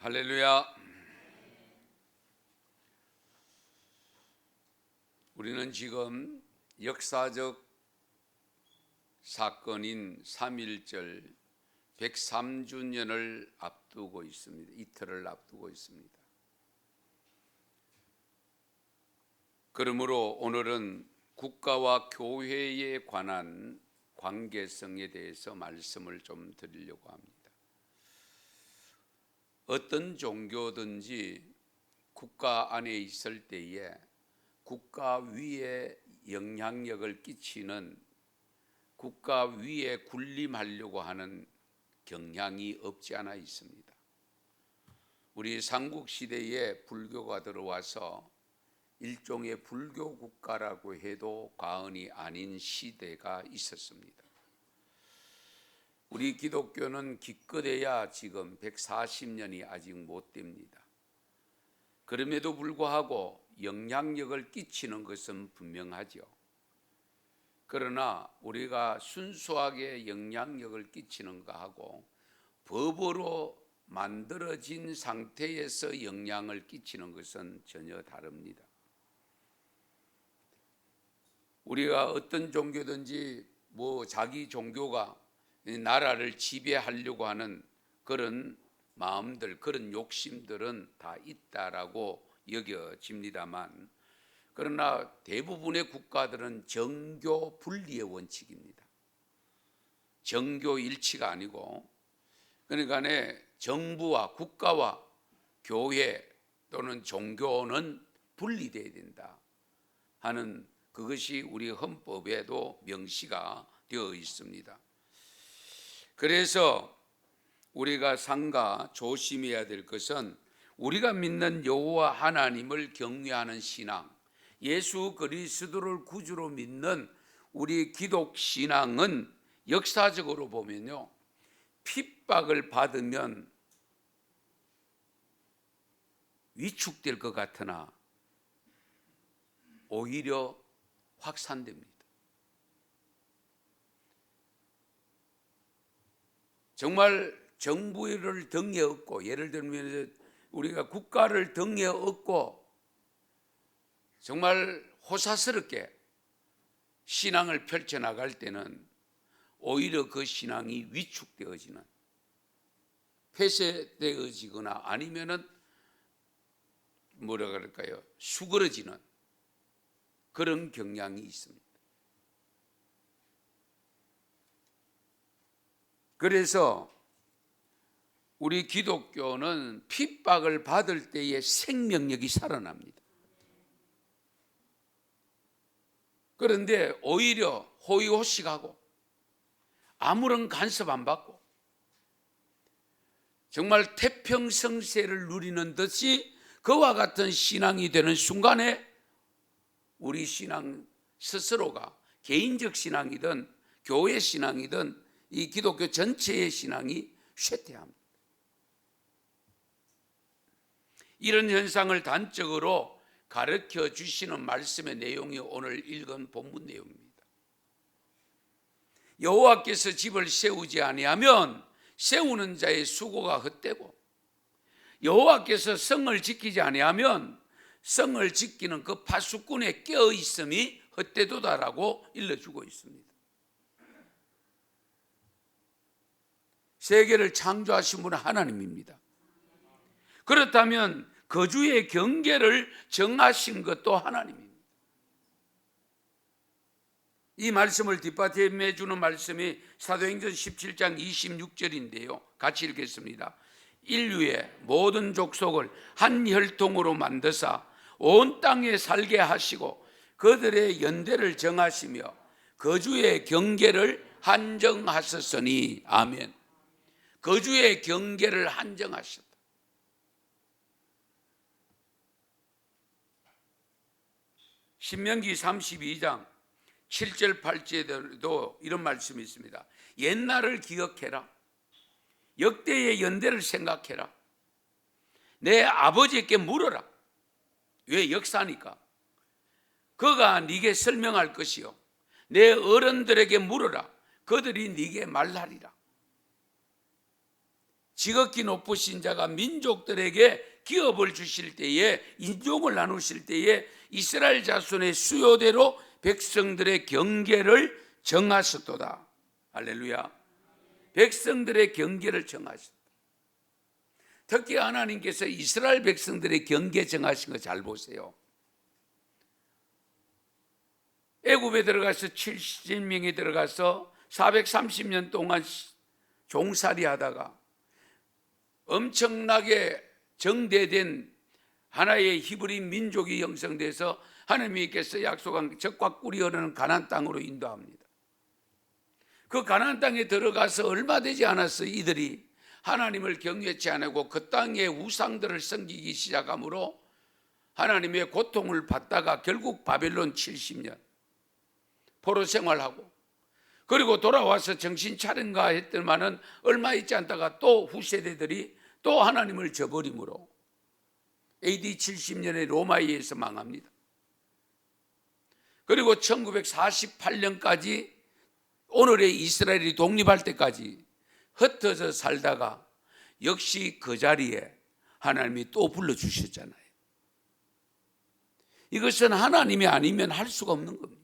할렐루야. 우리는 지금 역사적 사건인 3.1절 103주년을 앞두고 있습니다. 이틀을 앞두고 있습니다. 그러므로 오늘은 국가와 교회에 관한 관계성에 대해서 말씀을 좀 드리려고 합니다. 어떤 종교든지 국가 안에 있을 때에 국가 위에 영향력을 끼치는, 국가 위에 군림하려고 하는 경향이 없지 않아 있습니다. 우리 삼국시대에 불교가 들어와서 일종의 불교 국가라고 해도 과언이 아닌 시대가 있었습니다. 우리 기독교는 기껏해야 지금 140년이 아직 못 됩니다. 그럼에도 불구하고 영향력을 끼치는 것은 분명하죠. 그러나 우리가 순수하게 영향력을 끼치는 것하고 법으로 만들어진 상태에서 영향을 끼치는 것은 전혀 다릅니다. 우리가 어떤 종교든지 자기 종교가 나라를 지배하려고 하는 그런 마음들, 그런 욕심들은 다 있다라고 여겨집니다만, 그러나 대부분의 국가들은 정교 분리의 원칙입니다. 정교 일치가 아니고, 그러니까 정부와 국가와 교회 또는 종교는 분리되어야 된다 하는, 그것이 우리 헌법에도 명시가 되어 있습니다. 그래서 우리가 삼가 조심해야 될 것은 우리가 믿는 여호와 하나님을 경외하는 신앙, 예수 그리스도를 구주로 믿는 우리 기독 신앙은 역사적으로 보면요, 핍박을 받으면 위축될 것 같으나 오히려 확산됩니다. 정말 정부를 등에 업고, 예를 들면 우리가 국가를 등에 업고 정말 호사스럽게 신앙을 펼쳐나갈 때는 오히려 그 신앙이 위축되어지는, 폐쇄되어지거나 아니면은 수그러지는 그런 경향이 있습니다. 그래서 우리 기독교는 핍박을 받을 때의 생명력이 살아납니다. 그런데 오히려 호의호식하고 아무런 간섭 안 받고 정말 태평성세를 누리는 듯이 그와 같은 신앙이 되는 순간에 우리 신앙 스스로가, 개인적 신앙이든 교회 신앙이든 이 기독교 전체의 신앙이 쇠퇴합니다. 이런 현상을 단적으로 가르쳐 주시는 말씀의 내용이 오늘 읽은 본문 내용입니다. 여호와께서 집을 세우지 아니하면 세우는 자의 수고가 헛되고, 여호와께서 성을 지키지 아니하면 성을 지키는 그 파수꾼의 깨어 있음이 헛되도다라고 일러주고 있습니다. 세계를 창조하신 분은 하나님입니다. 그렇다면 거주의 경계를 정하신 것도 하나님입니다. 이 말씀을 뒷받침해 주는 말씀이 사도행전 17장 26절인데요. 같이 읽겠습니다. 인류의 모든 족속을 한 혈통으로 만드사 온 땅에 살게 하시고 그들의 연대를 정하시며 거주의 경계를 한정하셨으니. 아멘. 거주의 경계를 한정하셨다. 신명기 32장 7절 8절에도 이런 말씀이 있습니다. 옛날을 기억해라. 역대의 연대를 생각해라. 내 아버지께 물어라. 왜? 역사니까. 그가 네게 설명할 것이요, 내 어른들에게 물어라. 그들이 네게 말하리라. 지극히 높으신 자가 민족들에게 기업을 주실 때에, 인종을 나누실 때에 이스라엘 자손의 수요대로 백성들의 경계를 정하셨도다. 할렐루야. 백성들의 경계를 정하셨다. 특히 하나님께서 이스라엘 백성들의 경계 정하신 거 잘 보세요. 애굽에 들어가서 70명이 들어가서 430년 동안 종살이 하다가 엄청나게 정대된 하나의 히브리 민족이 형성돼서 하나님께서 약속한 적과 꿀이 흐르는 가나안 땅으로 인도합니다. 그 가나안 땅에 들어가서 얼마 되지 않았어 이들이 하나님을 경외치 않고 그 땅의 우상들을 섬기기 시작하므로 하나님의 고통을 받다가 결국 바벨론 70년 포로 생활하고, 그리고 돌아와서 정신 차린가 했더니만은 얼마 있지 않다가 또 후세대들이 또 하나님을 저버림으로 AD 70년에 로마에 의해서 망합니다. 그리고 1948년까지 오늘의 이스라엘이 독립할 때까지 흩어져 살다가 역시 그 자리에 하나님이 또 불러주셨잖아요. 이것은 하나님이 아니면 할 수가 없는 겁니다.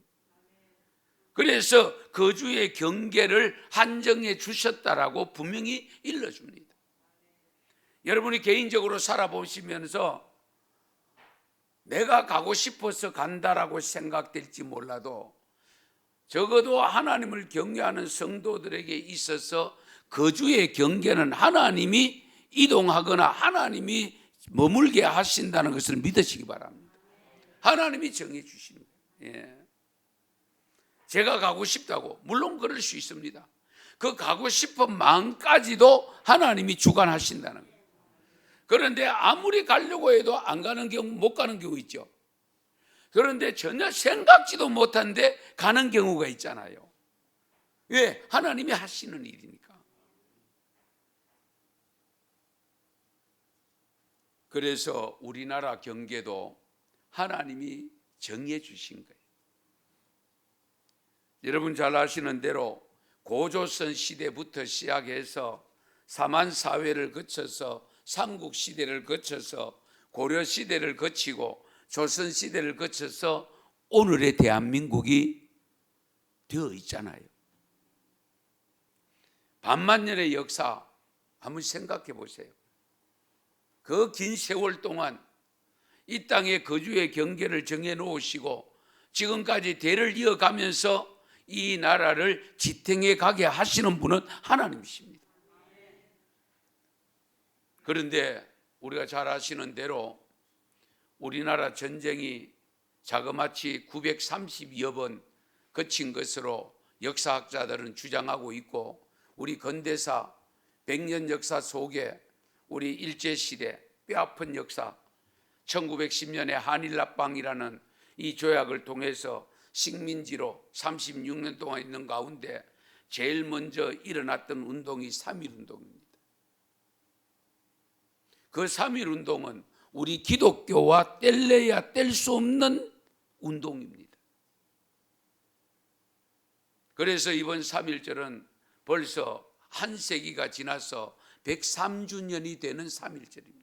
그래서 거주의 경계를 한정해 주셨다라고 분명히 일러줍니다. 여러분이 개인적으로 살아보시면서 내가 가고 싶어서 간다라고 생각될지 몰라도 적어도 하나님을 경외하는 성도들에게 있어서 거주의 경계는 하나님이 이동하거나 하나님이 머물게 하신다는 것을 믿으시기 바랍니다. 하나님이 정해 주시는 거예요. 예. 제가 가고 싶다고, 물론 그럴 수 있습니다. 그 가고 싶은 마음까지도 하나님이 주관하신다는 거예요. 그런데 아무리 가려고 해도 안 가는 경우, 못 가는 경우 있죠. 그런데 전혀 생각지도 못한데 가는 경우가 있잖아요. 왜? 하나님이 하시는 일이니까. 그래서 우리나라 경계도 하나님이 정해 주신 거예요. 여러분 잘 아시는 대로 고조선 시대부터 시작해서 사만 사회를 거쳐서 삼국 시대를 거쳐서 고려 시대를 거치고 조선 시대를 거쳐서 오늘의 대한민국이 되어 있잖아요. 반만년의 역사 한번 생각해 보세요. 그 긴 세월 동안 이 땅의 거주의 경계를 정해 놓으시고 지금까지 대를 이어가면서 이 나라를 지탱해 가게 하시는 분은 하나님이십니다. 그런데 우리가 잘 아시는 대로 우리나라 전쟁이 자그마치 932여 번 거친 것으로 역사학자들은 주장하고 있고, 우리 근대사 100년 역사 속에 우리 일제시대 뼈아픈 역사, 1910년에 한일합방이라는 이 조약을 통해서 식민지로 36년 동안 있는 가운데 제일 먼저 일어났던 운동이 3.1운동입니다. 그 3.1운동은 우리 기독교와 뗄래야 뗄 수 없는 운동입니다. 그래서 이번 3.1절은 벌써 한 세기가 지나서 103주년이 되는 3.1절입니다.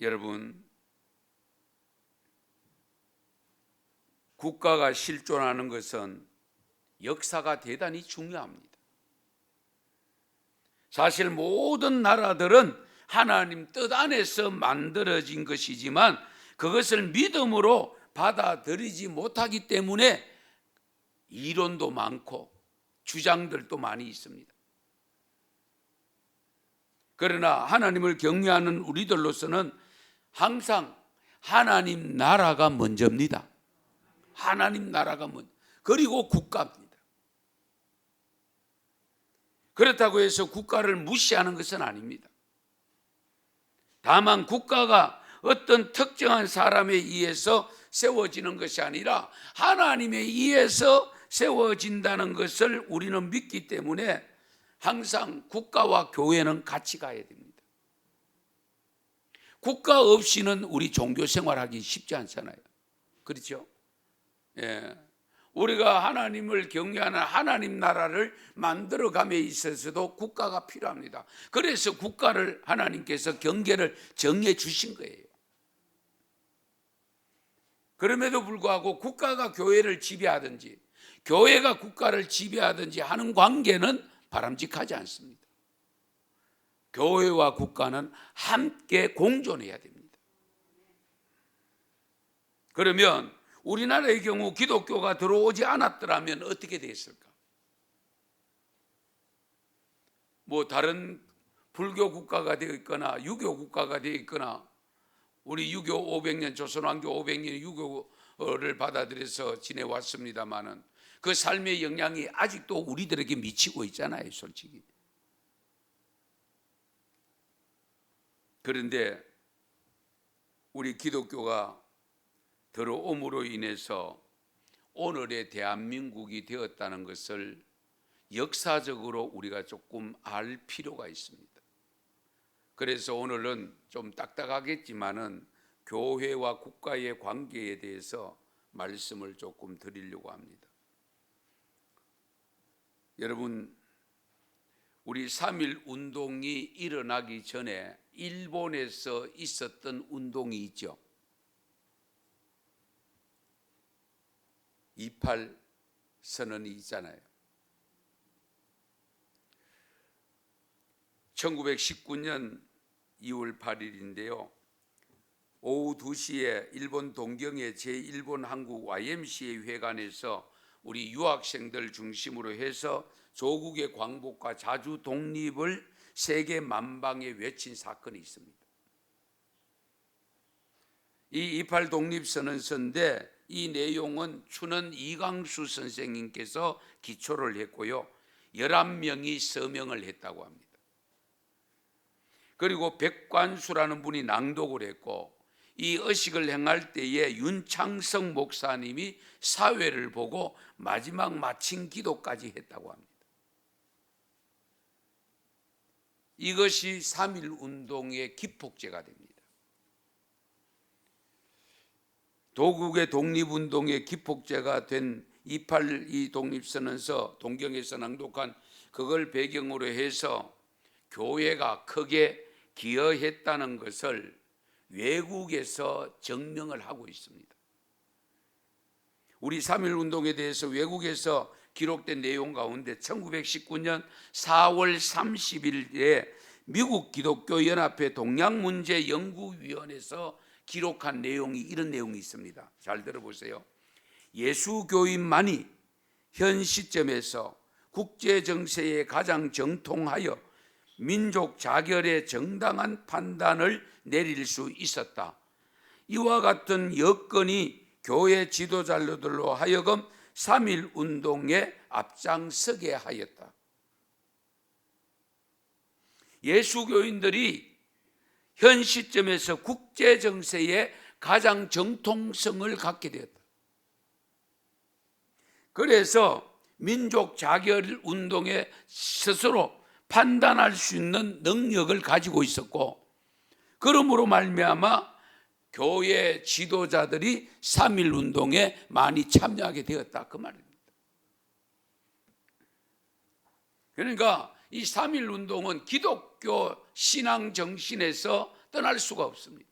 여러분, 국가가 실존하는 것은 역사가 대단히 중요합니다. 사실 모든 나라들은 하나님 뜻 안에서 만들어진 것이지만 그것을 믿음으로 받아들이지 못하기 때문에 이론도 많고 주장들도 많이 있습니다. 그러나 하나님을 경외하는 우리들로서는 항상 하나님 나라가 먼저입니다. 하나님 나라가 먼저, 그리고 국가입니다. 그렇다고 해서 국가를 무시하는 것은 아닙니다. 다만 국가가 어떤 특정한 사람에 의해서 세워지는 것이 아니라 하나님에 의해서 세워진다는 것을 우리는 믿기 때문에 항상 국가와 교회는 같이 가야 됩니다. 국가 없이는 우리 종교 생활하기 쉽지 않잖아요. 그렇죠? 예. 우리가 하나님을 경외하는 하나님 나라를 만들어감에 있어서도 국가가 필요합니다. 그래서 국가를 하나님께서 경계를 정해 주신 거예요. 그럼에도 불구하고 국가가 교회를 지배하든지 교회가 국가를 지배하든지 하는 관계는 바람직하지 않습니다. 교회와 국가는 함께 공존해야 됩니다. 그러면 우리나라의 경우 기독교가 들어오지 않았더라면 어떻게 됐을까? 뭐 다른 불교 국가가 되어 있거나 유교 국가가 되어 있거나 우리 유교 500년 조선왕조 500년 유교를 받아들여서 지내왔습니다마는 그 삶의 영향이 아직도 우리들에게 미치고 있잖아요, 솔직히. 그런데 우리 기독교가 들어옴으로 인해서 오늘의 대한민국이 되었다는 것을 역사적으로 우리가 조금 알 필요가 있습니다. 그래서 오늘은 좀 딱딱하겠지만은 교회와 국가의 관계에 대해서 말씀을 조금 드리려고 합니다. 여러분, 우리 3.1 운동이 일어나기 전에 일본에서 있었던 운동이 있죠. 28 선언이 있잖아요. 1919년 2월 8일인데요. 오후 2시에 일본 동경의 제1본 한국 YMCA 회관에서 우리 유학생들 중심으로 해서 조국의 광복과 자주 독립을 세계 만방에 외친 사건이 있습니다. 이 28 독립선언서인데 이 내용은 춘원 이광수 선생님께서 기초를 했고요. 11명이 서명을 했다고 합니다. 그리고 백관수라는 분이 낭독을 했고 이 의식을 행할 때에 윤창성 목사님이 사회를 보고 마지막 마친 기도까지 했다고 합니다. 이것이 3.1 운동의 기폭제가 됩니다. 도국의 독립운동의 기폭제가 된 28 독립선언서 동경에서 낭독한 그걸 배경으로 해서 교회가 크게 기여했다는 것을 외국에서 증명을 하고 있습니다. 우리 3.1 운동에 대해서 외국에서 기록된 내용 가운데 1919년 4월 30일에 미국 기독교연합회 동양문제연구위원회에서 기록한 내용이 이런 내용이 있습니다. 잘 들어보세요. 예수교인만이 현 시점에서 국제정세에 가장 정통하여 민족 자결의 정당한 판단을 내릴 수 있었다. 이와 같은 여건이 교회 지도자들로 하여금 3.1 운동에 앞장서게 하였다. 예수교인들이 현 시점에서 국제정세에 가장 정통성을 갖게 되었다. 그래서 민족 자결 운동에 스스로 판단할 수 있는 능력을 가지고 있었고 그러므로 말미암아 교회 지도자들이 3.1 운동에 많이 참여하게 되었다 그 말입니다. 그러니까 이 3.1 운동은 기독교 신앙 정신에서 떠날 수가 없습니다.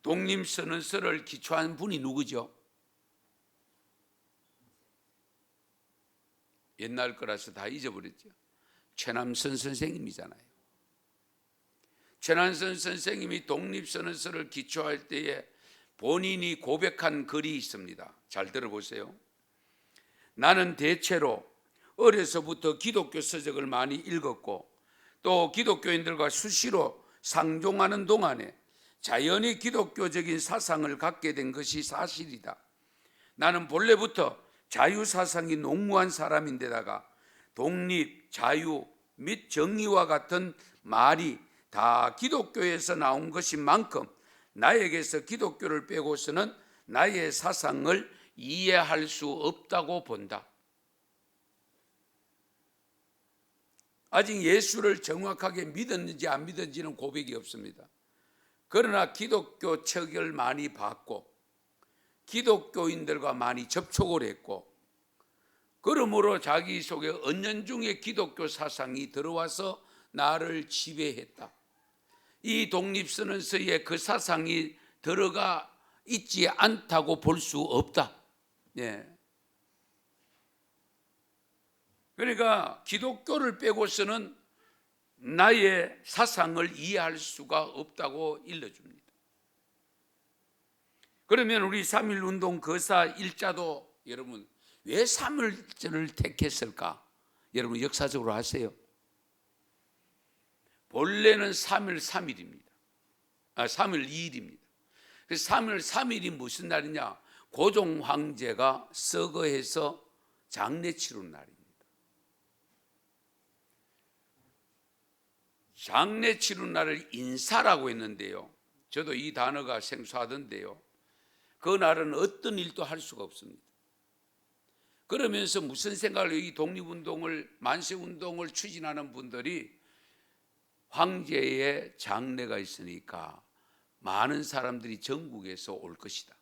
독립선언서를 기초한 분이 누구죠? 옛날 거라서 다 잊어버렸죠. 최남선 선생님이잖아요. 최남선 선생님이 독립선언서를 기초할 때에 본인이 고백한 글이 있습니다. 잘 들어보세요. 나는 대체로 어려서부터 기독교 서적을 많이 읽었고 또 기독교인들과 수시로 상종하는 동안에 자연히 기독교적인 사상을 갖게 된 것이 사실이다. 나는 본래부터 자유사상이 농후한 사람인데다가 독립, 자유 및 정의와 같은 말이 다 기독교에서 나온 것인 만큼 나에게서 기독교를 빼고서는 나의 사상을 이해할 수 없다고 본다. 아직 예수를 정확하게 믿었는지 안 믿었는지는 고백이 없습니다. 그러나 기독교 책을 많이 봤고 기독교인들과 많이 접촉을 했고, 그러므로 자기 속에 은연중에 기독교 사상이 들어와서 나를 지배했다. 이 독립선언서에 그 사상이 들어가 있지 않다고 볼 수 없다. 예. 그러니까 기독교를 빼고서는 나의 사상을 이해할 수가 없다고 일러줍니다. 그러면 우리 3.1운동 거사 일자도 여러분 왜 3일절을 택했을까? 여러분 역사적으로 아세요? 본래는 3일 3일입니다. 3일 2일입니다. 그래서 3일 3일이 무슨 날이냐? 고종 황제가 서거해서 장례 치른 날입니다. 장례 치른 날을 인사라고 했는데요, 저도 이 단어가 생소하던데요, 그 날은 어떤 일도 할 수가 없습니다. 그러면서 무슨 생각을, 이 독립운동을, 만세운동을 추진하는 분들이 황제의 장례가 있으니까 많은 사람들이 전국에서 올 것이다.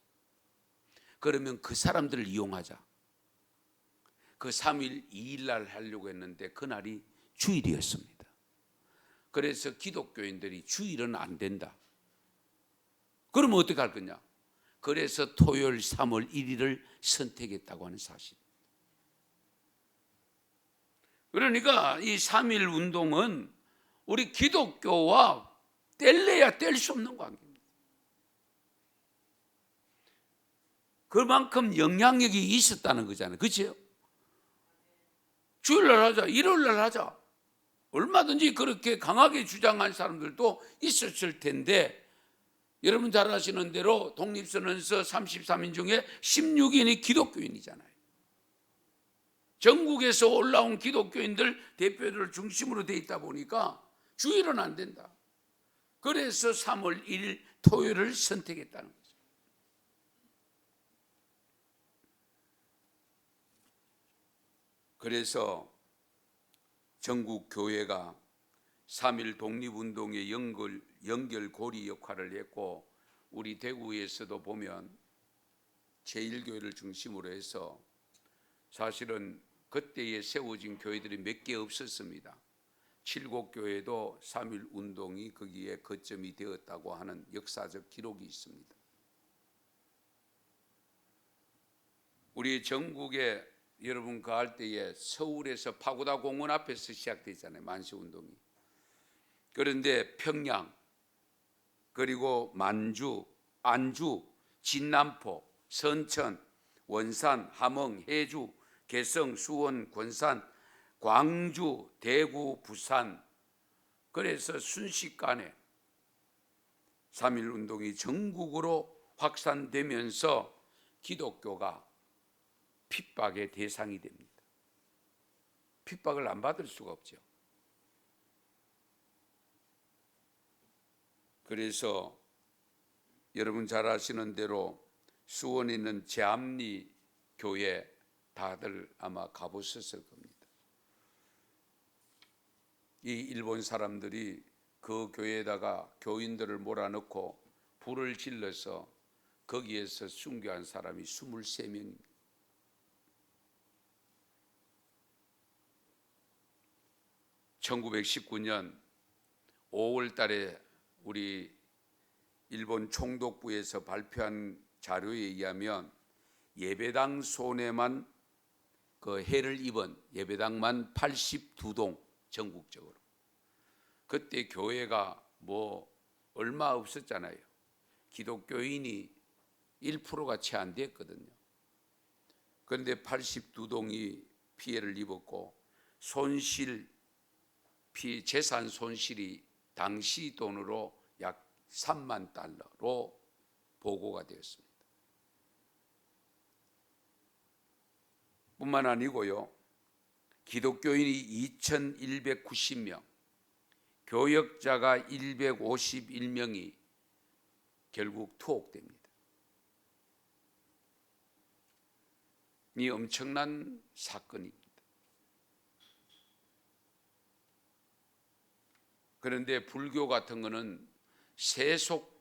그러면 그 사람들을 이용하자. 그 3일 2일 날 하려고 했는데 그날이 주일이었습니다. 그래서 기독교인들이 주일은 안 된다. 그러면 어떻게 할 거냐? 그래서 토요일 3월 1일을 선택했다고 하는 사실. 그러니까 이 3.1 운동은 우리 기독교와 뗄래야 뗄 수 없는 관계입니다. 그만큼 영향력이 있었다는 거잖아요. 그렇죠? 주일날 하자, 일요일날 하자, 얼마든지 그렇게 강하게 주장한 사람들도 있었을 텐데, 여러분 잘 아시는 대로 독립선언서 33인 중에 16인이 기독교인이잖아요. 전국에서 올라온 기독교인들 대표들을 중심으로 돼 있다 보니까 주일은 안 된다. 그래서 3월 1일 토요일을 선택했다는 거죠. 그래서 전국 교회가 3.1 독립운동의 연결고리 역할을 했고, 우리 대구에서도 보면 제1교회를 중심으로 해서 사실은 그때에 세워진 교회들이 몇 개 없었습니다. 칠곡교회도 3.1 운동이 거기에 거점이 되었다고 하는 역사적 기록이 있습니다. 우리 전국에 여러분 가할 때에 서울에서 파고다 공원 앞에서 시작되잖아요, 만세운동이. 그런데 평양, 그리고 만주, 안주, 진남포, 선천, 원산, 함흥, 해주, 개성, 수원, 권산, 광주, 대구, 부산, 그래서 순식간에 3.1 운동이 전국으로 확산되면서 기독교가 핍박의 대상이 됩니다. 핍박을 안 받을 수가 없죠. 그래서 여러분 잘 아시는 대로 수원에 있는 제암리 교회 다들 아마 가보셨을 겁니다. 이 일본 사람들이 그 교회에다가 교인들을 몰아넣고 불을 질러서 거기에서 순교한 사람이 23명입니다. (1919년 5월 달에) 우리 일본 총독부에서 발표한 자료에 의하면 예배당 손해만 그 해를 입은 예배당만 82동 전국적으로. 그때 교회가 뭐 얼마 없었잖아요. 기독교인이 1%가 채 안 됐거든요. 그런데 82동이 피해를 입었고, 재산 손실이 당시 돈으로 약 3만 달러로 보고가 되었습니다. 뿐만 아니고요, 기독교인이 2,190명, 교역자가 151명이 결국 투옥됩니다. 이 엄청난 사건입니다. 그런데 불교 같은 거는 세속,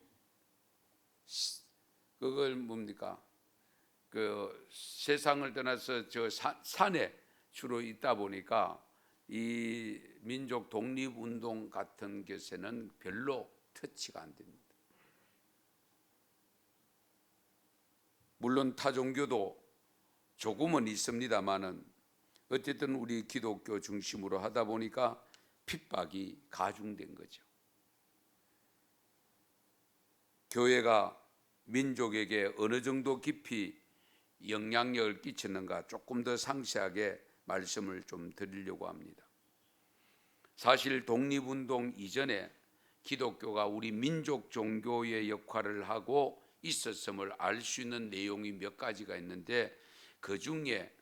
그걸 뭡니까? 그 세상을 떠나서 저 산에 주로 있다 보니까 이 민족 독립운동 같은 것에는 별로 터치가 안 됩니다. 물론 타 종교도 조금은 있습니다만은 어쨌든 우리 기독교 중심으로 하다 보니까 핍박이 가중된 거죠. 교회가 민족에게 어느 정도 깊이 영향력을 끼치는가 조금 더 상세하게 말씀을 좀 드리려고 합니다. 사실 독립운동 이전에 기독교가 우리 민족 종교의 역할을 하고 있었음을 알 수 있는 내용이 몇 가지가 있는데 그 중에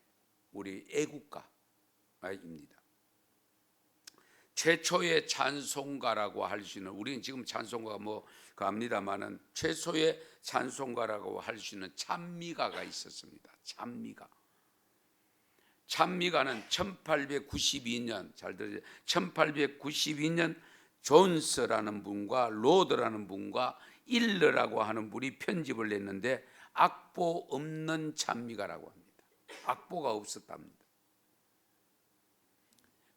우리 애국가입니다. 최초의 찬송가라고 할 수 있는, 우리는 지금 찬송가가 합니다만은 최초의 찬송가라고 할 수 있는 찬미가가 있었습니다. 찬미가는 1892년, 잘 들으세요. 1892년 존스라는 분과 로드라는 분과 일러라고 하는 분이 편집을 냈는데 악보 없는 찬미가라고 합니다. 악보가 없었답니다.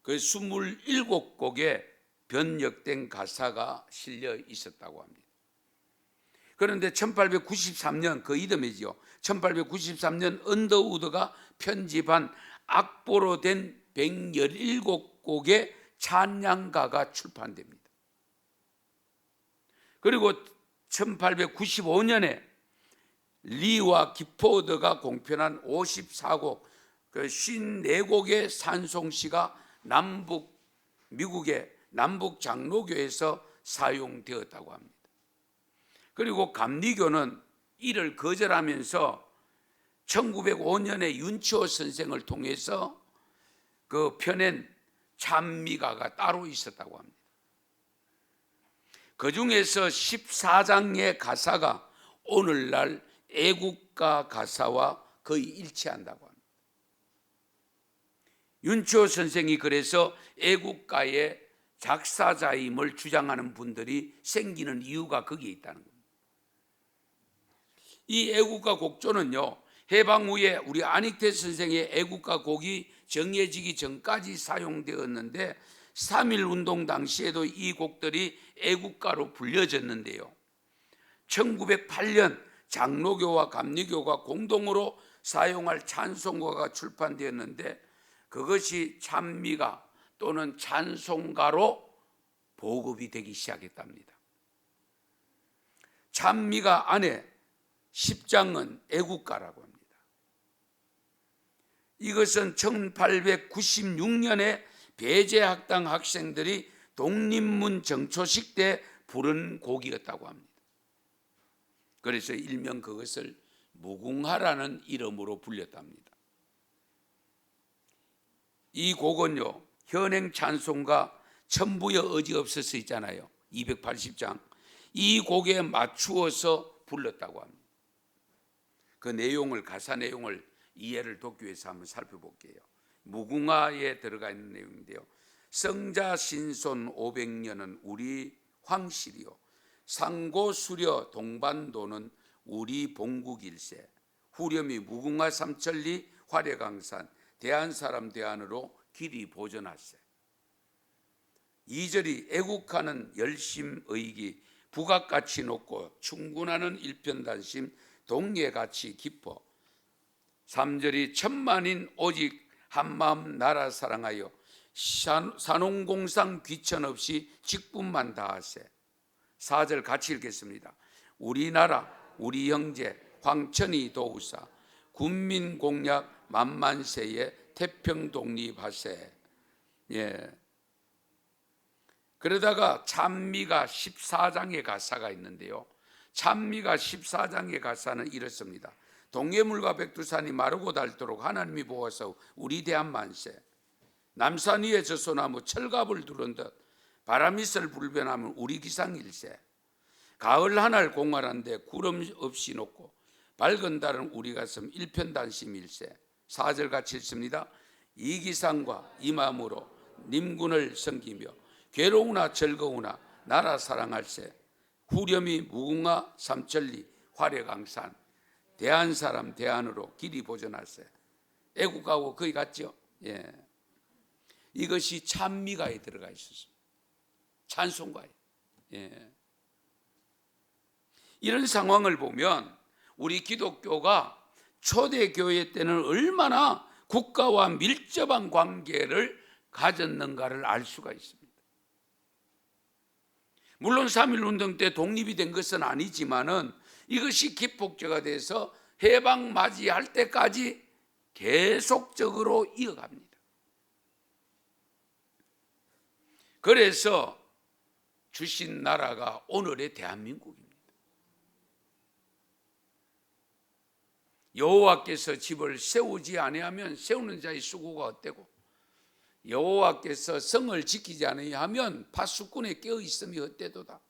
그 27곡에 번역된 가사가 실려 있었다고 합니다. 그런데 1893년 그 이듬해지요. 1893년 언더우드가 편집한 악보로 된 117곡의 찬양가가 출판됩니다. 그리고 1895년에 리와 기포드가 공편한 54곡, 그 54곡의 찬송시가 미국의 남북 장로교에서 사용되었다고 합니다. 그리고 감리교는 이를 거절하면서 1905년에 윤치호 선생을 통해서 그 펴낸 찬미가가 따로 있었다고 합니다. 그 중에서 14장의 가사가 오늘날 애국가 가사와 거의 일치한다고 합니다. 윤치호 선생이 그래서 애국가의 작사자임을 주장하는 분들이 생기는 이유가 거기에 있다는 겁니다. 이 애국가 곡조는요, 해방 후에 우리 안익태 선생의 애국가 곡이 정해지기 전까지 사용되었는데 3.1운동 당시에도 이 곡들이 애국가로 불려졌는데요, 1908년 장로교와 감리교가 공동으로 사용할 찬송가가 출판되었는데 그것이 찬미가 또는 찬송가로 보급이 되기 시작했답니다. 찬미가 안에 10장은 애국가라고 합니다. 이것은 1896년에 배제학당 학생들이 독립문 정초식 때 부른 곡이었다고 합니다. 그래서 일명 그것을 무궁화라는 이름으로 불렸답니다. 이 곡은요, 현행 찬송가 천부여 어지없어서 있잖아요, 280장, 이 곡에 맞추어서 불렀다고 합니다. 그 내용을, 가사 내용을 이해를 돕기 위해서 한번 살펴볼게요. 무궁화에 들어가 있는 내용인데요, 성자신손 500년은 우리 황실이요, 상고수려 동반도는 우리 봉국일세, 후렴이 무궁화 삼천리 화려강산 대한사람 대안으로 길이 보전하세. 2절이 애국하는 열심의기 부각가치 높고 충군하는 일편단심 동예가치 깊어. 3절이 천만인 오직 한마음 나라 사랑하여 산홍공상 귀천 없이 직분만 다하세. 4절 같이 읽겠습니다. 우리나라 우리 형제 황천이 도우사 군민공약 만만세에 태평독립하세. 예. 그러다가 찬미가 14장의 가사가 있는데요, 찬미가 14장의 가사는 이렇습니다. 동해물과 백두산이 마르고 닳도록 하나님이 보아서 우리 대한 만세. 남산 위에 저 소나무 철갑을 두른 듯 바람이 있을 불변하면 우리 기상일세. 가을 하늘 공활한데 구름 없이 높고 밝은 달은 우리 가슴 일편단심일세. 4절 같이 읽습니다. 이 기상과 이 마음으로 님군을 섬기며 괴로우나 즐거우나 나라 사랑할세. 후렴이 무궁화 삼천리 화려강산 대한 사람 대안으로 길이 보존하세. 애국하고 거기 갔죠. 예. 이것이 찬미가에 들어가 있었습니다. 찬송가에. 예. 이런 상황을 보면 우리 기독교가 초대교회 때는 얼마나 국가와 밀접한 관계를 가졌는가를 알 수가 있습니다. 물론 3.1운동 때 독립이 된 것은 아니지만은 이것이 기폭제가 돼서 해방 맞이할 때까지 계속적으로 이어갑니다. 그래서 주신 나라가 오늘의 대한민국입니다. 여호와께서 집을 세우지 아니하면 세우는 자의 수고가 헛되고 여호와께서 성을 지키지 아니하면 파수꾼에 깨어 있음이 헛되도다.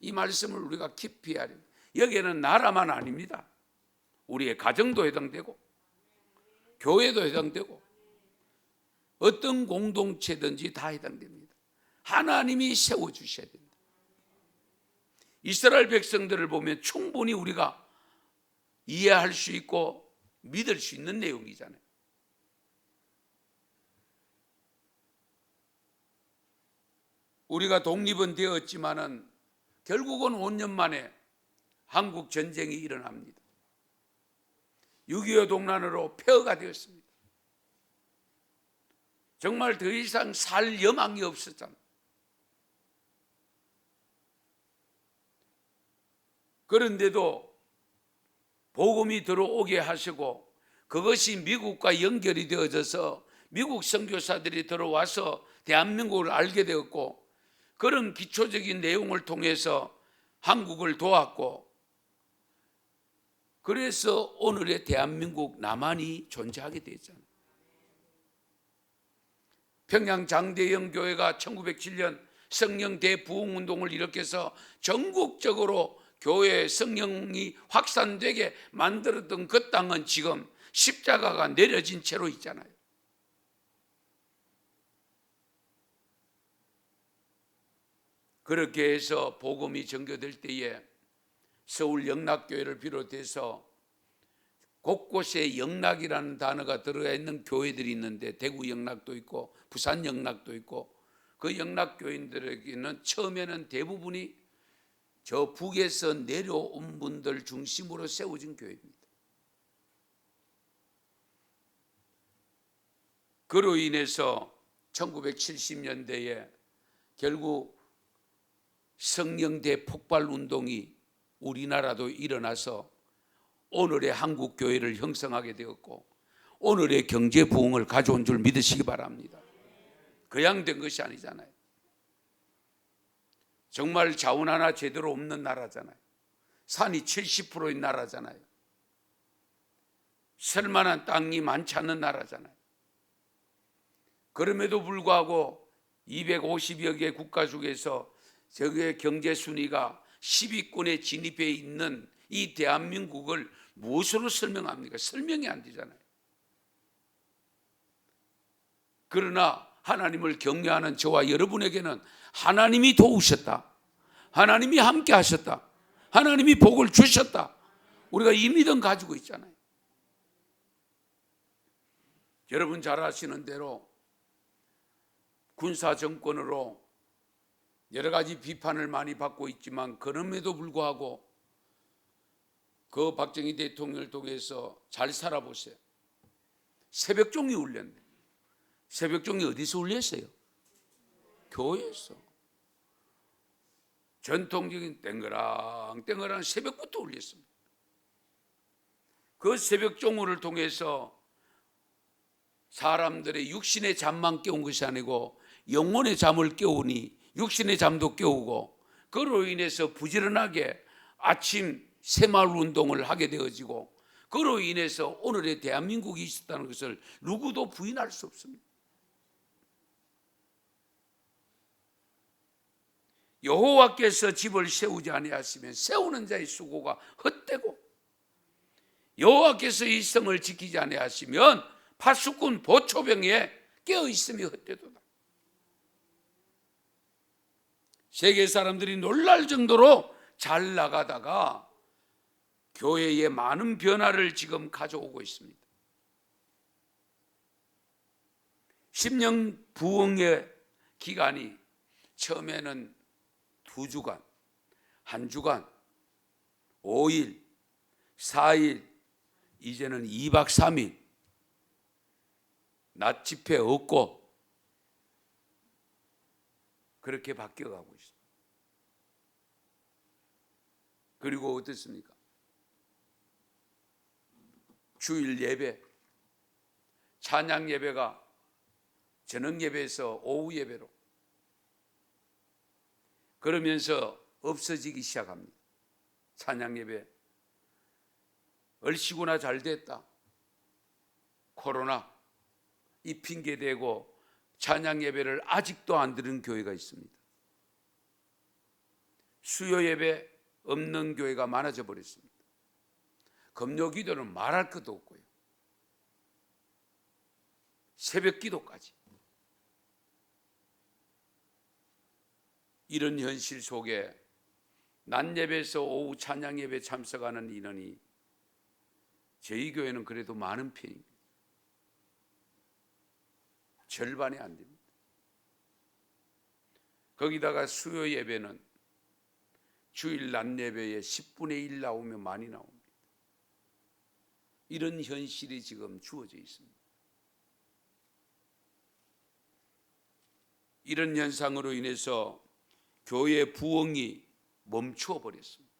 이 말씀을 우리가 깊이 하려면 여기에는 나라만 아닙니다. 우리의 가정도 해당되고 교회도 해당되고 어떤 공동체든지 다 해당됩니다. 하나님이 세워주셔야 됩니다. 이스라엘 백성들을 보면 충분히 우리가 이해할 수 있고 믿을 수 있는 내용이잖아요. 우리가 독립은 되었지만은 결국은 5년 만에 한국 전쟁이 일어납니다. 6.25 동란으로 폐허가 되었습니다. 정말 더 이상 살 여망이 없었잖아요. 그런데도 복음이 들어오게 하시고 그것이 미국과 연결이 되어져서 미국 선교사들이 들어와서 대한민국을 알게 되었고 그런 기초적인 내용을 통해서 한국을 도왔고 그래서 오늘의 대한민국 남한이 존재하게 되었잖아요. 평양 장대영 교회가 1907년 성령 대부흥운동을 일으켜서 전국적으로 교회 성령이 확산되게 만들었던 그 땅은 지금 십자가가 내려진 채로 있잖아요. 그렇게 해서 복음이 전교될 때에 서울 영락교회를 비롯해서 곳곳에 영락이라는 단어가 들어가 있는 교회들이 있는데 대구 영락도 있고 부산 영락도 있고 그 영락교인들에게는 처음에는 대부분이 저 북에서 내려온 분들 중심으로 세워진 교회입니다. 그로 인해서 1970년대에 결국 성령 대폭발 운동이 우리나라도 일어나서 오늘의 한국 교회를 형성하게 되었고 오늘의 경제 부흥을 가져온 줄 믿으시기 바랍니다. 그냥 된 것이 아니잖아요. 정말 자원 하나 제대로 없는 나라잖아요. 산이 70%인 나라잖아요. 쓸만한 땅이 많지 않는 나라잖아요. 그럼에도 불구하고 250여 개 국가 중에서 저기의 경제 순위가 10위권에 진입해 있는 이 대한민국을 무엇으로 설명합니까? 설명이 안 되잖아요. 그러나 하나님을 경외하는 저와 여러분에게는 하나님이 도우셨다. 하나님이 함께 하셨다. 하나님이 복을 주셨다. 우리가 이 믿음 가지고 있잖아요. 여러분 잘 아시는 대로 군사 정권으로 여러 가지 비판을 많이 받고 있지만 그럼에도 불구하고 그 박정희 대통령을 통해서 잘 살아보세요. 새벽종이 울렸네. 새벽종이 어디서 울렸어요? 교회에서. 전통적인 땡그랑 새벽부터 울렸습니다. 그 새벽종을 통해서 사람들의 육신의 잠만 깨운 것이 아니고 영혼의 잠을 깨우니 육신의 잠도 깨우고 그로 인해서 부지런하게 아침 새마을 운동을 하게 되어지고 그로 인해서 오늘의 대한민국이 있었다는 것을 누구도 부인할 수 없습니다. 여호와께서 집을 세우지 아니하시면 세우는 자의 수고가 헛되고 여호와께서 이 성을 지키지 아니하시면 파수꾼 보초병에 깨어 있음이 헛되도다. 세계 사람들이 놀랄 정도로 잘 나가다가 교회에 많은 변화를 지금 가져오고 있습니다. 10년 부흥의 기간이 처음에는 2주간, 1주간, 5일, 4일, 이제는 2박 3일, 낮 집회 없고 그렇게 바뀌어가고 있습니다. 그리고 어떻습니까? 주일 예배, 찬양 예배가 저녁 예배에서 오후 예배로, 그러면서 없어지기 시작합니다. 찬양 예배 얼씨구나 잘 됐다, 코로나 이 핑계 대고 찬양 예배를 아직도 안 드리는 교회가 있습니다. 수요 예배 없는 교회가 많아져 버렸습니다. 금요 기도는 말할 것도 없고요, 새벽 기도까지. 이런 현실 속에 낮 예배에서 오후 찬양 예배 참석하는 인원이 저희 교회는 그래도 많은 편입니다. 절반이 안 됩니다. 거기다가 수요 예배는 주일 낮 예배에 10분의 1 나오면 많이 나옵니다. 이런 현실이 지금 주어져 있습니다. 이런 현상으로 인해서 교회 부흥이 멈추어 버렸습니다.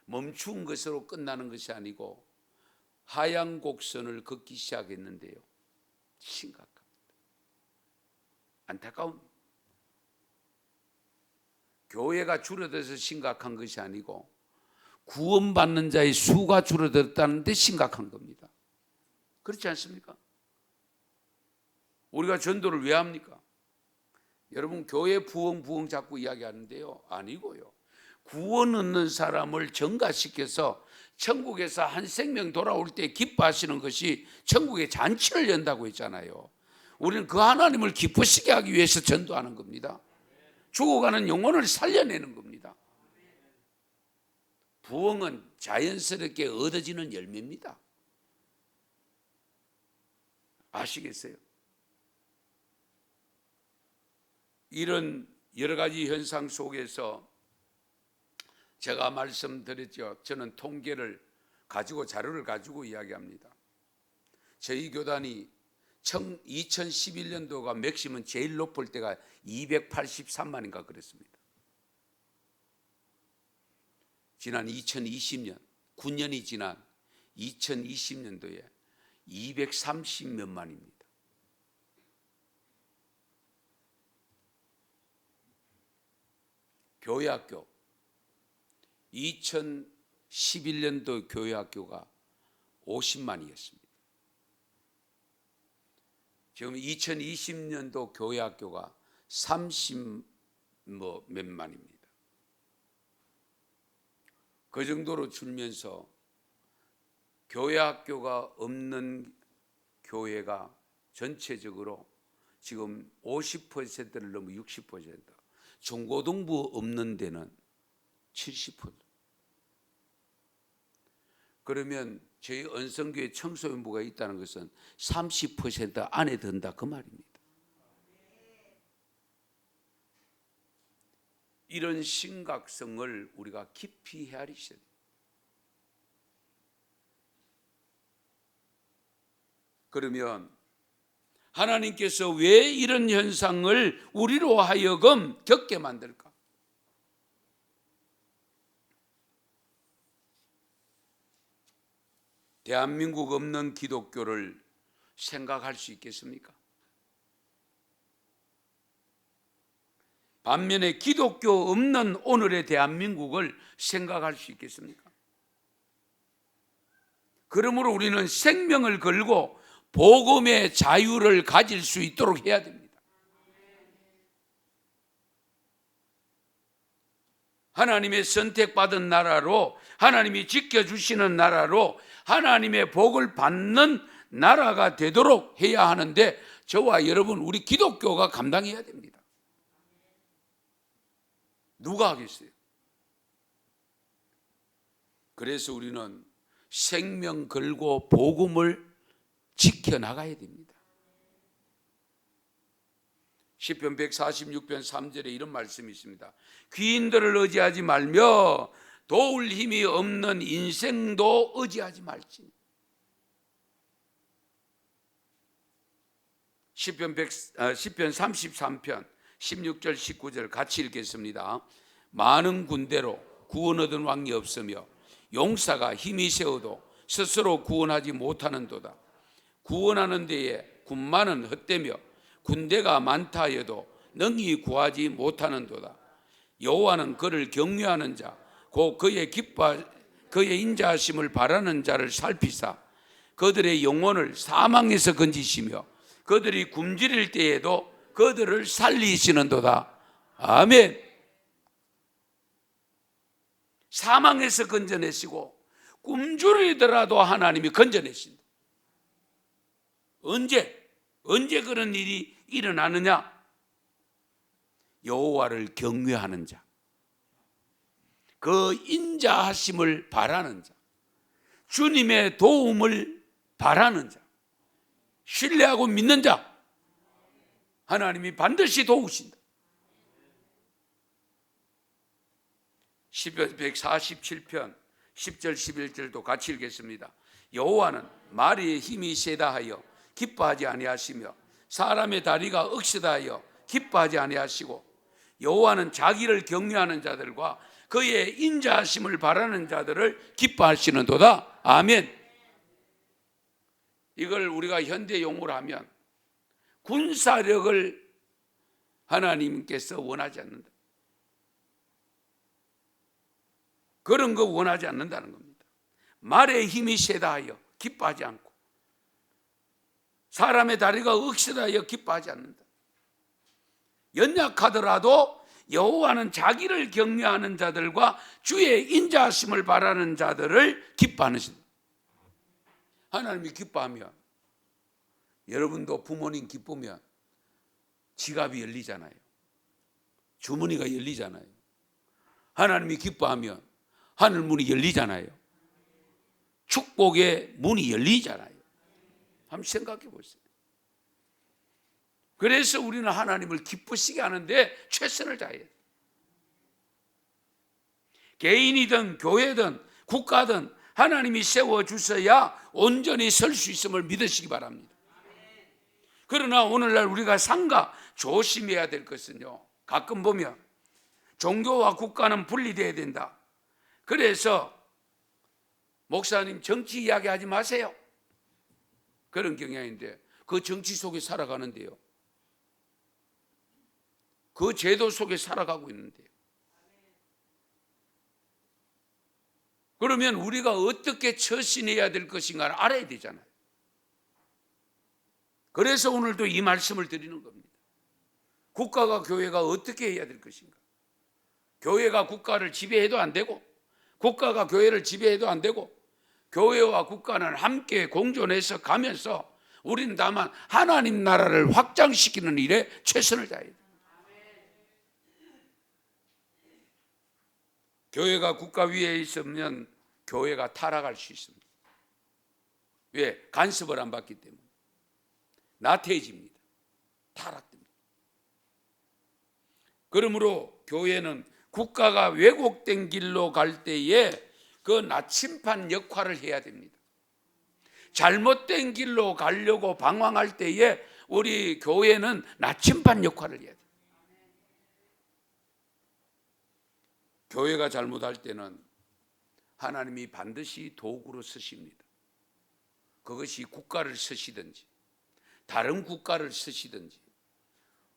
멈춘 것으로 끝나는 것이 아니고 하향 곡선을 걷기 시작했는데요, 심각합니다. 안타까운, 교회가 줄어들어서 심각한 것이 아니고 구원받는 자의 수가 줄어들었다는 데 심각한 겁니다. 그렇지 않습니까? 우리가 전도를 왜 합니까? 여러분, 교회 부흥 자꾸 이야기하는데요, 아니고요, 구원 얻는 사람을 증가시켜서 천국에서 한 생명 돌아올 때 기뻐하시는 것이 천국의 잔치를 연다고 했잖아요. 우리는 그 하나님을 기쁘시게 하기 위해서 전도하는 겁니다. 죽어가는 영혼을 살려내는 겁니다. 부흥은 자연스럽게 얻어지는 열매입니다. 아시겠어요? 이런 여러 가지 현상 속에서 제가 말씀드렸죠. 저는 통계를 가지고, 자료를 가지고 이야기합니다. 저희 교단이 2011년도가 맥시멈 제일 높을 때가 283만인가 그랬습니다. 지난 2020년, 9년이 지난 2020년도에 230몇 만입니다. 교회학교, 2011년도 교회학교가 50만이었습니다. 지금 2020년도 교회학교가 30 몇 만입니다. 그 정도로 줄면서 교회학교가 없는 교회가 전체적으로 지금 50%를 넘어 60%, 중고등부 없는 데는 70%. 그러면 저희 언성교회 청소년부가 있다는 것은 30% 안에 든다 그 말입니다. 이런 심각성을 우리가 깊이 헤아리셔야 돼요. 그러면 하나님께서 왜 이런 현상을 우리로 하여금 겪게 만들까? 대한민국 없는 기독교를 생각할 수 있겠습니까? 반면에 기독교 없는 오늘의 대한민국을 생각할 수 있겠습니까? 그러므로 우리는 생명을 걸고 복음의 자유를 가질 수 있도록 해야 됩니다. 하나님의 선택받은 나라로, 하나님이 지켜주시는 나라로, 하나님의 복을 받는 나라가 되도록 해야 하는데, 저와 여러분, 우리 기독교가 감당해야 됩니다. 누가 하겠어요? 그래서 우리는 생명 걸고 복음을 지켜나가야 됩니다. 시편 146편 3절에 이런 말씀이 있습니다. 귀인들을 의지하지 말며 도울 힘이 없는 인생도 의지하지 말지니. 시편 33편 16절 19절 같이 읽겠습니다. 많은 군대로 구원 얻은 왕이 없으며 용사가 힘이 세어도 스스로 구원하지 못하는도다. 구원하는 데에 군마는 헛되며 군대가 많다 하여도 능히 구하지 못하는도다. 여호와는 그를 경외하는 자 곧 그의 인자하심을 바라는 자를 살피사 그들의 영혼을 사망에서 건지시며 그들이 굶주릴 때에도 그들을 살리시는도다. 아멘. 사망에서 건져내시고 굶주리더라도 하나님이 건져내신다. 언제 그런 일이 일어나느냐? 여호와를 경외하는 자, 그 인자하심을 바라는 자, 주님의 도움을 바라는 자, 신뢰하고 믿는 자, 하나님이 반드시 도우신다. 시편 147편 10절 11절도 같이 읽겠습니다. 여호와는 마리의 힘이 세다 하여 기뻐하지 아니하시며 사람의 다리가 억세다 하여 기뻐하지 아니하시고 여호와는 자기를 경외하는 자들과 그의 인자하심을 바라는 자들을 기뻐하시는도다. 아멘. 이걸 우리가 현대 용어로 하면 군사력을 하나님께서 원하지 않는다. 그런 거 원하지 않는다는 겁니다. 말의 힘이 세다 하여 기뻐하지 않고 사람의 다리가 억세다 하여 기뻐하지 않는다. 연약하더라도 여호와는 자기를 경외하는 자들과 주의 인자하심을 바라는 자들을 기뻐하신다. 하나님이 기뻐하면, 여러분도 부모님 기쁘면 지갑이 열리잖아요. 주머니가 열리잖아요. 하나님이 기뻐하면 하늘 문이 열리잖아요. 축복의 문이 열리잖아요. 한번 생각해 보세요. 그래서 우리는 하나님을 기쁘시게 하는데 최선을 다해야 돼요. 개인이든 교회든 국가든 하나님이 세워주셔야 온전히 설 수 있음을 믿으시기 바랍니다. 그러나 오늘날 우리가 삼가 조심해야 될 것은요, 가끔 보면 종교와 국가는 분리되어야 된다. 그래서 목사님 정치 이야기하지 마세요. 그런 경향인데 그 정치 속에 살아가는데요. 그 제도 속에 살아가고 있는데요. 그러면 우리가 어떻게 처신해야 될 것인가를 알아야 되잖아요. 그래서 오늘도 이 말씀을 드리는 겁니다. 국가가 교회가 어떻게 해야 될 것인가. 교회가 국가를 지배해도 안 되고 국가가 교회를 지배해도 안 되고 교회와 국가는 함께 공존해서 가면서 우리는 다만 하나님 나라를 확장시키는 일에 최선을 다해야 됩니다. 교회가 국가 위에 있으면 교회가 타락할 수 있습니다. 왜? 간섭을 안 받기 때문에. 나태해집니다. 타락됩니다. 그러므로 교회는 국가가 왜곡된 길로 갈 때에 그 나침반 역할을 해야 됩니다. 잘못된 길로 가려고 방황할 때에 우리 교회는 나침반 역할을 해야 됩니다. 교회가 잘못할 때는 하나님이 반드시 도구로 쓰십니다. 그것이 국가를 쓰시든지 다른 국가를 쓰시든지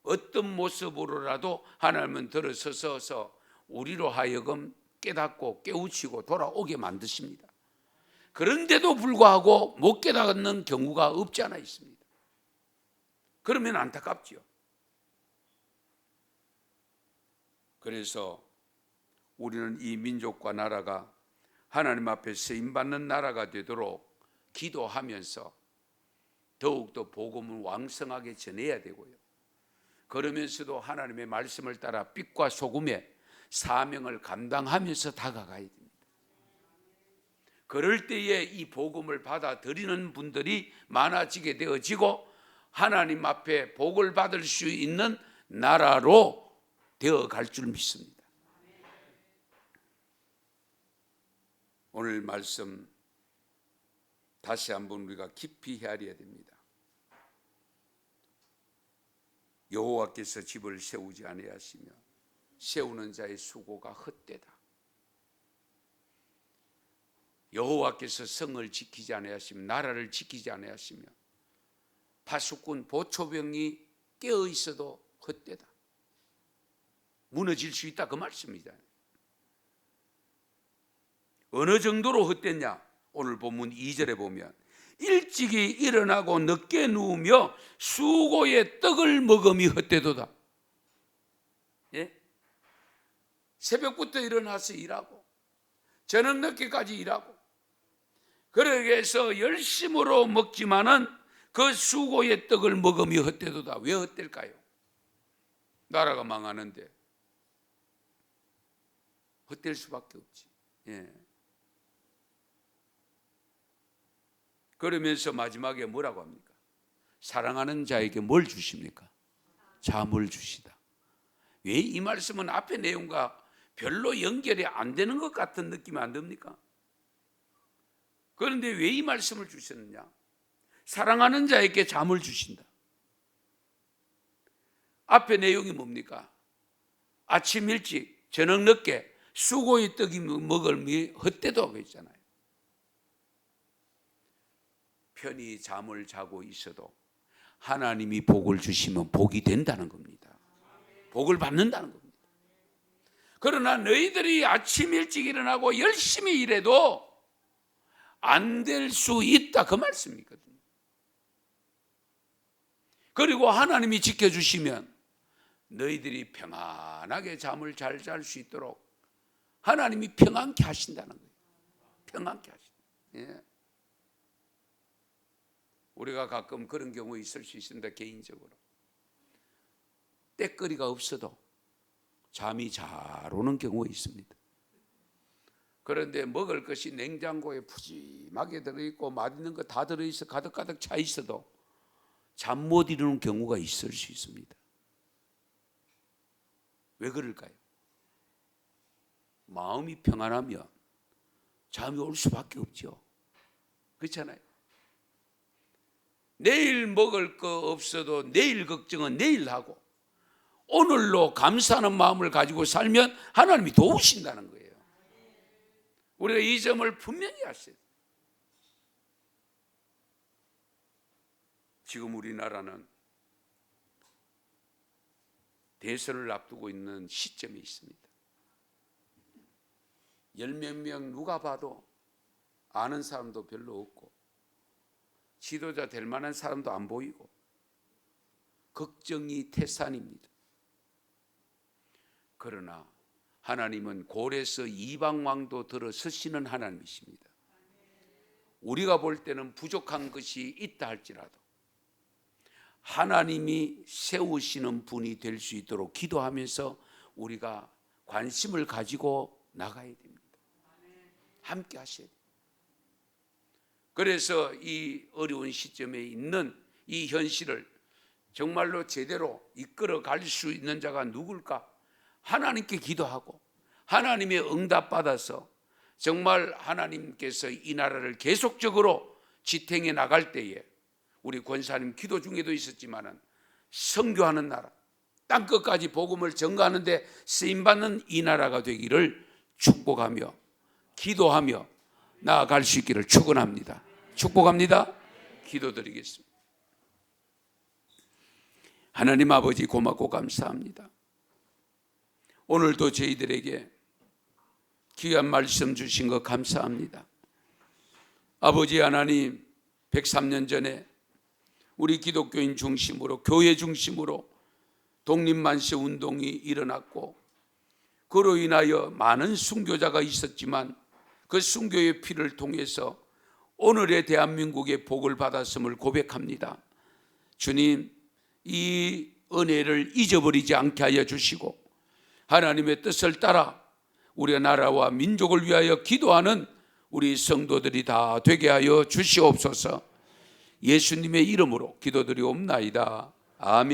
어떤 모습으로라도 하나님은 들어서서 우리로 하여금 깨닫고 깨우치고 돌아오게 만드십니다. 그런데도 불구하고 못 깨닫는 경우가 없지 않아 있습니다. 그러면 안타깝죠. 그래서 우리는 이 민족과 나라가 하나님 앞에 쓰임받는 나라가 되도록 기도하면서 더욱더 복음을 왕성하게 전해야 되고요. 그러면서도 하나님의 말씀을 따라 빛과 소금의 사명을 감당하면서 다가가야 됩니다. 그럴 때에 이 복음을 받아들이는 분들이 많아지게 되어지고 하나님 앞에 복을 받을 수 있는 나라로 되어갈 줄 믿습니다. 오늘 말씀 다시 한번 우리가 깊이 헤아려야 됩니다. 여호와께서 집을 세우지 아니하시며 세우는 자의 수고가 헛되다. 여호와께서 성을 지키지 아니하시며 나라를 지키지 아니하시며 파수꾼 보초병이 깨어 있어도 헛되다. 무너질 수 있다, 그 말씀입니다. 어느 정도로 헛됐냐? 오늘 본문 2절에 보면 일찍이 일어나고 늦게 누우며 수고의 떡을 먹음이 헛되도다. 예? 새벽부터 일어나서 일하고 저녁 늦게까지 일하고 그러기 위해서 열심으로 먹지만은 그 수고의 떡을 먹음이 헛되도다. 왜 헛될까요? 나라가 망하는데 헛될 수밖에 없지. 예. 그러면서 마지막에 뭐라고 합니까? 사랑하는 자에게 뭘 주십니까? 잠을 주시다. 왜 이 말씀은 앞의 내용과 별로 연결이 안 되는 것 같은 느낌이 안 듭니까? 그런데 왜 이 말씀을 주셨느냐? 사랑하는 자에게 잠을 주신다. 앞의 내용이 뭡니까? 아침 일찍 저녁 늦게 수고의 떡이 먹음이 헛되도 하고 있잖아요. 편히 잠을 자고 있어도 하나님이 복을 주시면 복이 된다는 겁니다. 복을 받는다는 겁니다. 그러나 너희들이 아침 일찍 일어나고 열심히 일해도 안 될 수 있다, 그 말씀이거든요. 그리고 하나님이 지켜주시면 너희들이 평안하게 잠을 잘 잘 수 있도록 하나님이 평안케 하신다는 거예요. 평안케 하신다. 예. 우리가 가끔 그런 경우 있을 수 있습니다. 개인적으로 때거리가 없어도 잠이 잘 오는 경우가 있습니다. 그런데 먹을 것이 냉장고에 푸짐하게 들어있고 맛있는 거 다 들어있어 가득가득 차 있어도 잠 못 이루는 경우가 있을 수 있습니다. 왜 그럴까요? 마음이 평안하면 잠이 올 수밖에 없죠. 그렇잖아요. 내일 먹을 거 없어도 내일 걱정은 내일 하고 오늘로 감사하는 마음을 가지고 살면 하나님이 도우신다는 거예요. 우리가 이 점을 분명히 하셔야 돼요. 지금 우리나라는 대선을 앞두고 있는 시점이 있습니다. 열 몇 명 누가 봐도 아는 사람도 별로 없고 지도자 될 만한 사람도 안 보이고 걱정이 태산입니다. 그러나 하나님은 고레서 이방왕도 들어서시는 하나님이십니다. 우리가 볼 때는 부족한 것이 있다 할지라도 하나님이 세우시는 분이 될 수 있도록 기도하면서 우리가 관심을 가지고 나가야 됩니다. 함께 하셔야 돼요. 그래서 이 어려운 시점에 있는 이 현실을 정말로 제대로 이끌어 갈 수 있는 자가 누굴까? 하나님께 기도하고 하나님의 응답 받아서 정말 하나님께서 이 나라를 계속적으로 지탱해 나갈 때에 우리 권사님 기도 중에도 있었지만은 선교하는 나라, 땅끝까지 복음을 전가하는 데 쓰임받는 이 나라가 되기를 축복하며 기도하며 나아갈 수 있기를 축원합니다. 축복합니다. 기도드리겠습니다. 하나님 아버지 고맙고 감사합니다. 오늘도 저희들에게 귀한 말씀 주신 것 감사합니다. 아버지 하나님, 103년 전에 우리 기독교인 중심으로 교회 중심으로 독립만세 운동이 일어났고 그로 인하여 많은 순교자가 있었지만 그 순교의 피를 통해서 오늘의 대한민국의 복을 받았음을 고백합니다. 주님, 이 은혜를 잊어버리지 않게 하여 주시고 하나님의 뜻을 따라 우리 나라와 민족을 위하여 기도하는 우리 성도들이 다 되게 하여 주시옵소서. 예수님의 이름으로 기도드리옵나이다. 아멘.